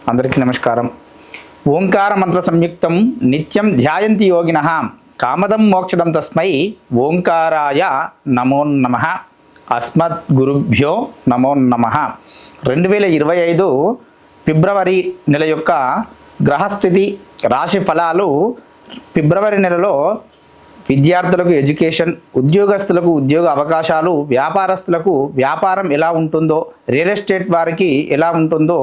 అందరికీ నమస్కారం. ఓంకార మంత్ర సంయుక్తం నిత్యం ధ్యాయంతి యోగినః కామదం మోక్షదం తస్మై ఓంకారాయ నమో నమః. అస్మద్ గురుభ్యో నమో నమః. 2025 ఫిబ్రవరి నెల యొక్క గ్రహస్థితి రాశి ఫలాలు. ఫిబ్రవరి నెలలో విద్యార్థులకు ఎడ్యుకేషన్, ఉద్యోగస్తులకు ఉద్యోగ అవకాశాలు, వ్యాపారస్తులకు వ్యాపారం ఎలా ఉంటుందో, రియల్ ఎస్టేట్ వారికి ఎలా ఉంటుందో,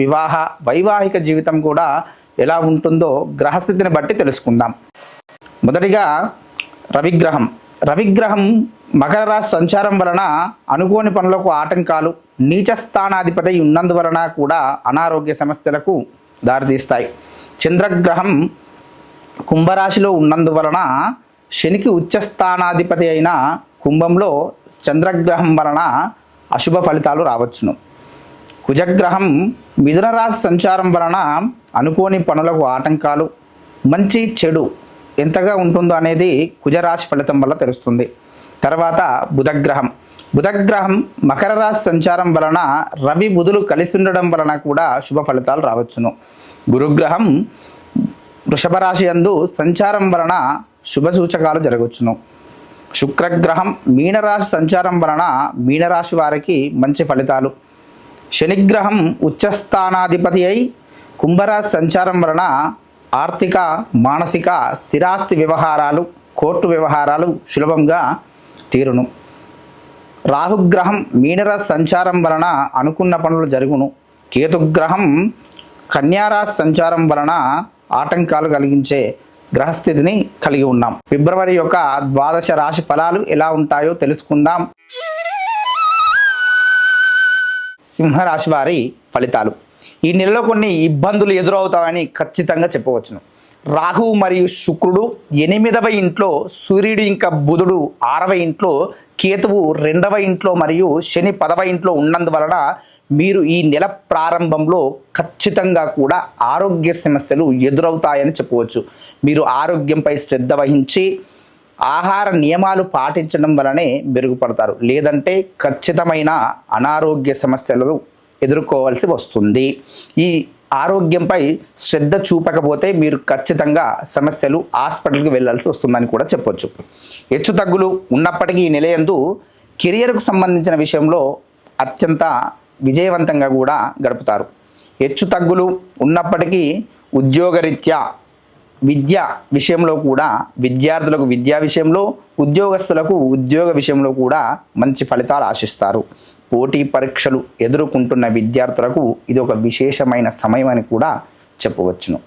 వివాహ వైవాహిక జీవితం కూడా ఎలా ఉంటుందో గ్రహస్థితిని బట్టి తెలుసుకుందాం. మొదటిగా రవిగ్రహం మకర రాశి సంచారం వలన అనుకోని పనులకు ఆటంకాలు, నీచ స్థానాధిపతి ఉన్నందువలన కూడా అనారోగ్య సమస్యలకు దారితీస్తాయి. చంద్రగ్రహం కుంభరాశిలో ఉన్నందువలన శనికి ఉచ్చస్థానాధిపతి అయిన కుంభంలో చంద్రగ్రహం వలన అశుభ ఫలితాలు రావచ్చును. కుజగ్రహం మిథున రాశి సంచారం వలన అనుకోని పనులకు ఆటంకాలు, మంచి చెడు ఎంతగా ఉంటుందో అనేది కుజరాశి ఫలితం వల్ల తెలుస్తుంది. తర్వాత బుధగ్రహం మకర రాశి సంచారం వలన రవి బుధులు కలిసి ఉండడం వలన కూడా శుభ ఫలితాలు రావచ్చును. గురుగ్రహం వృషభ రాశి యందు సంచారం వలన శుభ సూచకాలు జరగవచ్చును. శుక్రగ్రహం మీనరాశి సంచారం వలన మీనరాశి వారికి మంచి ఫలితాలు. శనిగ్రహం ఉచ్చస్థానాధిపతి అయి కుంభరాశి సంచారం వలన ఆర్థిక, మానసిక, స్థిరాస్తి వ్యవహారాలు, కోర్టు వ్యవహారాలు సులభంగా తీరును. రాహుగ్రహం మీనరాశి సంచారం వలన అనుకున్న పనులు జరుగును. కేతుగ్రహం కన్యారాశి సంచారం వలన ఆటంకాలు కలిగించే గ్రహస్థితిని కలిగి ఉన్నాం. ఫిబ్రవరి యొక్క 12 రాశి ఫలాలు ఎలా ఉంటాయో తెలుసుకుందాం. సింహరాశి వారి ఫలితాలు. ఈ నెలలో కొన్ని ఇబ్బందులు ఎదురవుతాయని ఖచ్చితంగా చెప్పవచ్చును. రాహువు మరియు శుక్రుడు 8వ ఇంట్లో, సూర్యుడు ఇంకా బుధుడు 6వ ఇంట్లో, కేతువు 2వ ఇంట్లో మరియు శని 10వ ఇంట్లో ఉన్నందువలన మీరు ఈ నెల ప్రారంభంలో ఖచ్చితంగా కూడా ఆరోగ్య సమస్యలు ఎదురవుతాయని చెప్పవచ్చు. మీరు ఆరోగ్యంపై శ్రద్ధ వహించి ఆహార నియమాలు పాటించడం వలనే మెరుగుపడతారు, లేదంటే ఖచ్చితమైన అనారోగ్య సమస్యలు ఎదుర్కోవాల్సి వస్తుంది. ఈ ఆరోగ్యంపై శ్రద్ధ చూపకపోతే మీరు ఖచ్చితంగా సమస్యలు హాస్పిటల్కి వెళ్ళాల్సి వస్తుందని కూడా చెప్పొచ్చు. హెచ్చు తగ్గులు ఉన్నప్పటికీ ఈ నెల యందు కెరియర్కు సంబంధించిన విషయంలో అత్యంత విజయవంతంగా కూడా గడుపుతారు. హెచ్చు తగ్గులు ఉన్నప్పటికీ ఉద్యోగరీత్యా విద్య విషయంలో కూడా విద్యార్థులకు విద్యా విషయంలో, ఉద్యోగస్తులకు ఉద్యోగ విషయంలో కూడా మంచి ఫలితాలు ఆశిస్తారు. పోటీ పరీక్షలు ఎదుర్కొంటున్న విద్యార్థులకు ఇది ఒక విశేషమైన సమయం అని కూడా చెప్పవచ్చును.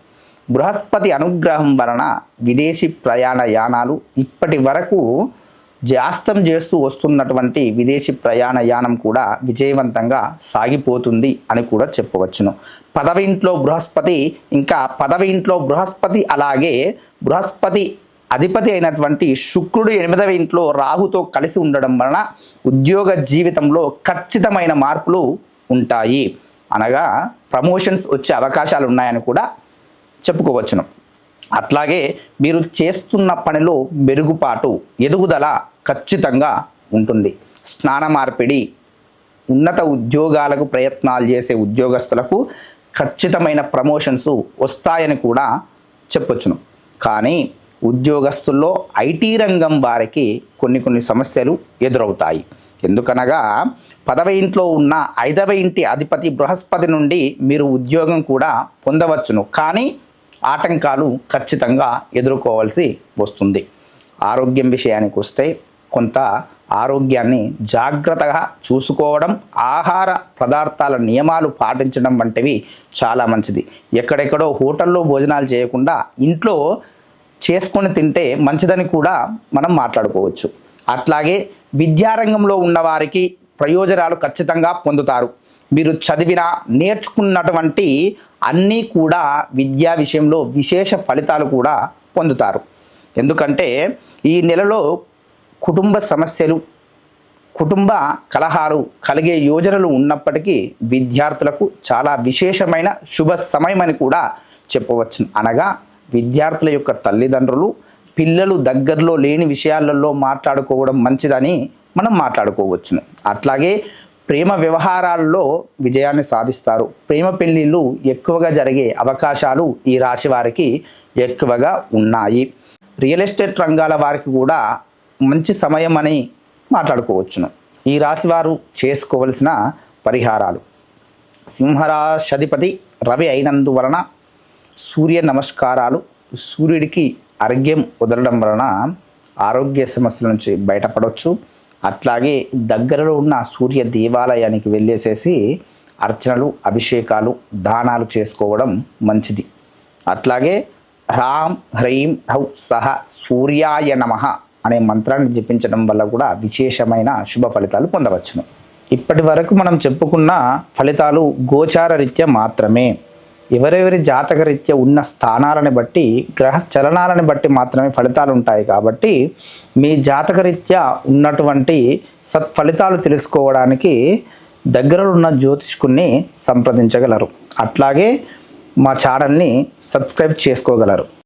బృహస్పతి అనుగ్రహం వలన విదేశీ ప్రయాణ యానాలు, ఇప్పటి వరకు జాస్తం చేస్తూ వస్తున్నటువంటి విదేశీ ప్రయాణ యానం కూడా విజయవంతంగా సాగిపోతుంది అని కూడా చెప్పవచ్చును. 10వ ఇంట్లో బృహస్పతి, ఇంకా 10వ ఇంట్లో బృహస్పతి, అలాగే బృహస్పతి అధిపతి అయినటువంటి శుక్రుడు 8వ ఇంట్లో రాహుతో కలిసి ఉండడం వలన ఉద్యోగ జీవితంలో ఖచ్చితమైన మార్పులు ఉంటాయి. అనగా ప్రమోషన్స్ వచ్చే అవకాశాలు ఉన్నాయని కూడా చెప్పుకోవచ్చును. అట్లాగే మీరు చేస్తున్న పనిలో మెరుగుపాటు, ఎదుగుదల ఖచ్చితంగా ఉంటుంది. స్నాన మార్పిడి, ఉన్నత ఉద్యోగాలకు ప్రయత్నాలు చేసే ఉద్యోగస్తులకు ఖచ్చితమైన ప్రమోషన్స్ వస్తాయని కూడా చెప్పొచ్చును. కానీ ఉద్యోగస్తుల్లో ఐటీ రంగం వారికి కొన్ని సమస్యలు ఎదురవుతాయి. ఎందుకనగా 10వ ఇంట్లో ఉన్న 5వ ఇంటి అధిపతి బృహస్పతి నుండి మీరు ఉద్యోగం కూడా పొందవచ్చును, కానీ ఆటంకాలు ఖచ్చితంగా ఎదుర్కోవాల్సి వస్తుంది. ఆరోగ్యం విషయానికి వస్తే కొంత ఆరోగ్యాన్ని జాగ్రత్తగా చూసుకోవడం, ఆహార పదార్థాల నియమాలు పాటించడం వంటివి చాలా మంచిది. ఎక్కడెక్కడో హోటల్లో భోజనాలు చేయకుండా ఇంట్లో చేసుకొని తింటే మంచిదని కూడా మనం మాట్లాడుకోవచ్చు. అట్లాగే విద్యారంగంలో ఉన్నవారికి ప్రయోజనాలు ఖచ్చితంగా పొందుతారు. మీరు చదివిన, నేర్చుకున్నటువంటి అన్నీ కూడా విద్యా విషయంలో విశేష ఫలితాలు కూడా పొందుతారు. ఎందుకంటే ఈ నెలలో కుటుంబ సమస్యలు, కుటుంబ కలహాలు కలిగే యోజనలు ఉన్నప్పటికీ విద్యార్థులకు చాలా విశేషమైన శుభ సమయం అని కూడా చెప్పవచ్చు. అనగా విద్యార్థుల యొక్క తల్లిదండ్రులు పిల్లలు దగ్గరలో లేని విషయాలలో మాట్లాడుకోవడం మంచిదని మనం మాట్లాడుకోవచ్చును. అట్లాగే ప్రేమ వ్యవహారాల్లో విజయాన్ని సాధిస్తారు. ప్రేమ పెళ్ళిళ్ళు ఎక్కువగా జరిగే అవకాశాలు ఈ రాశి వారికి ఎక్కువగా ఉన్నాయి. రియల్ ఎస్టేట్ రంగాల వారికి కూడా మంచి సమయం అని మాట్లాడుకోవచ్చును. ఈ రాశి వారు చేసుకోవలసిన పరిహారాలు: సింహరాశిపతి రవి అయినందువలన సూర్య నమస్కారాలు, సూర్యుడికి అర్ఘ్యం వదలడం వలన ఆరోగ్య సమస్యల నుంచి బయటపడవచ్చు. అట్లాగే దగ్గరలో ఉన్న సూర్య దేవాలయానికి వెళ్ళేసేసి అర్చనలు, అభిషేకాలు, దానాలు చేసుకోవడం మంచిది. అట్లాగే హ్రాం హ్రీం హ్రౌ సహ సూర్యాయ నమః అనే మంత్రాన్ని జపించడం వల్ల కూడా విశేషమైన శుభ ఫలితాలు పొందవచ్చును. ఇప్పటి వరకు మనం చెప్పుకున్న ఫలితాలు గోచార రీత్యా మాత్రమే. ఎవరెవరి జాతక రీత్యా ఉన్న స్థానాలను బట్టి, గ్రహ చలనాలను బట్టి మాత్రమే ఫలితాలు ఉంటాయి. కాబట్టి మీ జాతక రీత్యా ఉన్నటువంటి సత్ఫలితాలు తెలుసుకోవడానికి దగ్గరలో ఉన్న జ్యోతిష్కుని సంప్రదించగలరు. అట్లాగే మా ఛానల్ని సబ్స్క్రైబ్ చేసుకోగలరు.